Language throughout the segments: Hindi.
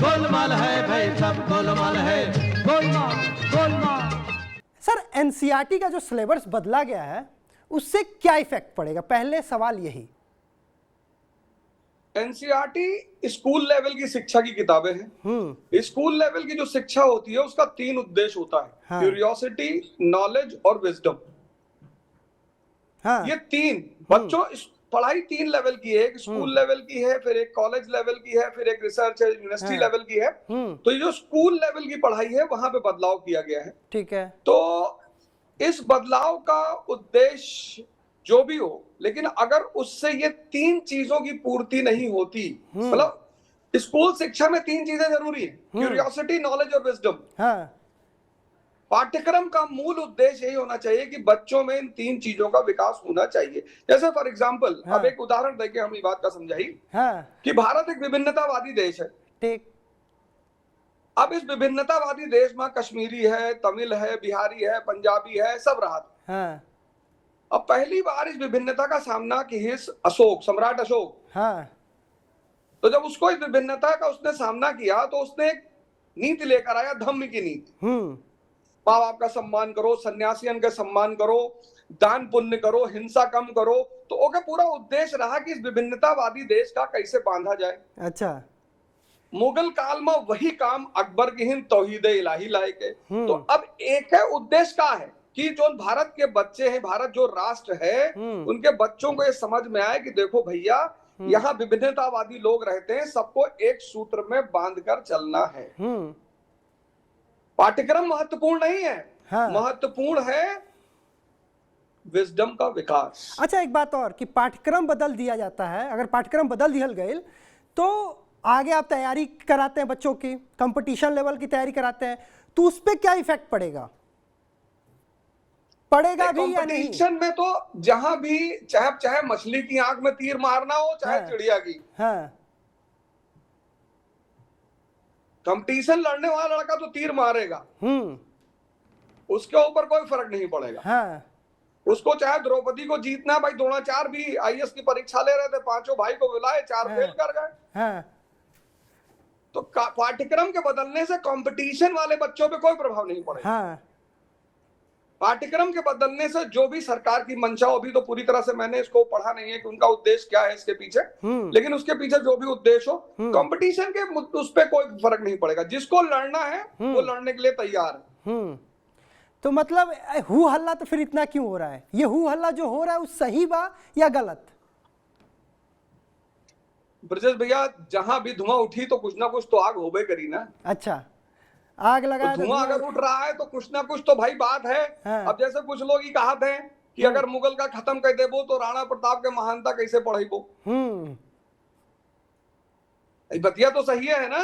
गोलमाल है भाई, सब गोलमाल है, गोलमाल गोलमाल। सर एनसीईआरटी का जो सिलेबस बदला गया है उससे क्या इफेक्ट पड़ेगा, पहले सवाल यही। एनसीईआरटी स्कूल लेवल की शिक्षा की किताबें हैं। स्कूल लेवल की जो शिक्षा होती है उसका 3 उद्देश्य होता है। हाँ। क्यूरियोसिटी, नॉलेज और विजडम। हाँ। ये 3 बच्चों पढ़ाई 3 लेवल की है। एक स्कूल लेवल की है, फिर एक कॉलेज लेवल की है, फिर एक रिसर्च यूनिवर्सिटी लेवल की है। तो ये जो स्कूल लेवल की पढ़ाई है वहां पे बदलाव किया गया है। ठीक है। तो इस बदलाव का उद्देश्य जो भी हो, लेकिन अगर उससे ये 3 चीजों की पूर्ति नहीं होती, मतलब स्कूल शिक्षा में 3 चीजें जरूरी है, क्यूरियोसिटी, नॉलेज और विजडम। हाँ। पाठ्यक्रम का मूल उद्देश्य यही होना चाहिए कि बच्चों में इन 3 चीजों का विकास होना चाहिए। जैसे फॉर एग्जाम्पल, अब एक उदाहरण देके हम ये बात का समझाई कि भारत एक विभिन्नतावादी देश है। ठीक। अब इस विभिन्नतावादी देश में कश्मीरी है, तमिल है, बिहारी है, पंजाबी है, सब रहा। अब पहली बार इस विभिन्नता का सामना की अशोक, सम्राट अशोक। तो जब उसको इस विभिन्नता का उसने सामना किया तो उसने एक नीति लेकर आया, धम्म की नीति। माँ बाप का सम्मान करो, सन्यासियन का सम्मान करो, दान पुण्य करो, हिंसा कम करो। तो ओके, पूरा उद्देश्य रहा कि इस विभिन्नतावादी देश का कैसे बांधा जाए। अच्छा। मुगल काल में वही काम अकबर की हिंद तौहीद इलाही लाए के। तो अब एक है उद्देश्य का है कि जो भारत के बच्चे हैं, भारत जो राष्ट्र है, उनके बच्चों को ये समझ में आए कि देखो भैया, यहाँ विभिन्नतावादी लोग रहते हैं, सबको एक सूत्र में बांधकर चलना है। पाठ्यक्रम महत्वपूर्ण नहीं है। महत्वपूर्ण है विजडम का विकास। अच्छा, एक बात और कि पाठ्यक्रम बदल दिया जाता है। अगर पाठ्यक्रम बदल दिया गया तो आगे आप तैयारी कराते हैं बच्चों की, कंपटीशन लेवल की तैयारी कराते हैं, तो उस पर क्या इफेक्ट पड़ेगा भी या नहीं? कंपटीशन में तो जहां भी चाहे मछली की आंख में तीर मारना हो, चाहे चिड़िया की। कंपटीशन लड़ने वाला लड़का तो तीर मारेगा, उसके ऊपर कोई फर्क नहीं पड़ेगा। उसको चाहे द्रौपदी को जीतना, भाई द्रोणाचार्य भी आईएएस की परीक्षा ले रहे थे, 5 भाई को बुलाए, 4 फेल कर गए। तो पाठ्यक्रम के बदलने से कंपटीशन वाले बच्चों पे कोई प्रभाव नहीं पड़ेगा। पाठ्यक्रम के बदलने से जो भी सरकार की मंशा, अभी तो पूरी तरह से मैंने इसको पढ़ा नहीं है कि उनका उद्देश्य क्या है इसके पीछे, लेकिन उसके पीछे जो भी उद्देश्य हो, कंपटीशन के उस पर कोई फर्क नहीं पड़ेगा। जिसको लड़ना है वो लड़ने के लिए तैयार है। तो मतलब हू हल्ला तो फिर इतना क्यों हो रहा है? ये हू हल्ला जो हो रहा है वो सही बा या गलत? ब्रजेश भैया, जहां भी धुआं उठी तो कुछ ना कुछ तो आग होबे करी ना। अच्छा, आग लगा तो धुआं अगर उठ रहा है तो कुछ ना कुछ तो भाई बात है। अब जैसे कुछ लोग ही कहते हैं कि अगर मुगल का खत्म कर देबो तो राणा प्रताप के महानता कैसे पढ़ेबो। बतिया तो सही है ना।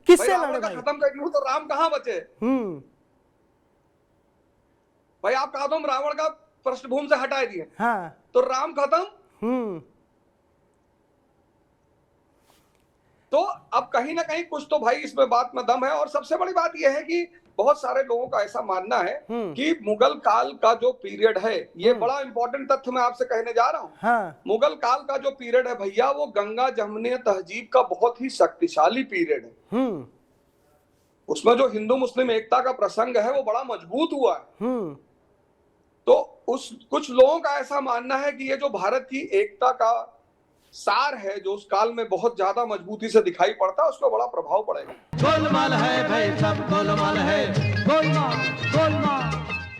किससे लड़े भाई? खत्म कर दूं तो राम कहां बचे? भाई आप कहा तुम रावण का पृष्ठभूमि से हटा दिए, तो राम खत्म। तो अब कहीं ना कहीं कुछ तो भाई इसमें बात में दम है। और सबसे बड़ी बात यह है कि बहुत सारे लोगों का ऐसा मानना है कि मुगल काल का जो पीरियड है, ये बड़ा इंपॉर्टेंट तथ्य मैं आपसे कहने जा रहा हूं। मुगल काल का जो पीरियड है भैया, वो गंगा जमुनी तहजीब का बहुत ही शक्तिशाली पीरियड है। उसमें जो हिंदू मुस्लिम एकता का प्रसंग है वो बड़ा मजबूत हुआ है। तो कुछ लोगों का ऐसा मानना है कि ये जो भारत की एकता का सार है, जो उस काल में बहुत ज्यादा मजबूती से दिखाई पड़ता है, उसका बड़ा प्रभाव पड़ेगा। गोलमाल है भाई, सब गोलमाल है, गोलमाल गोलमाल।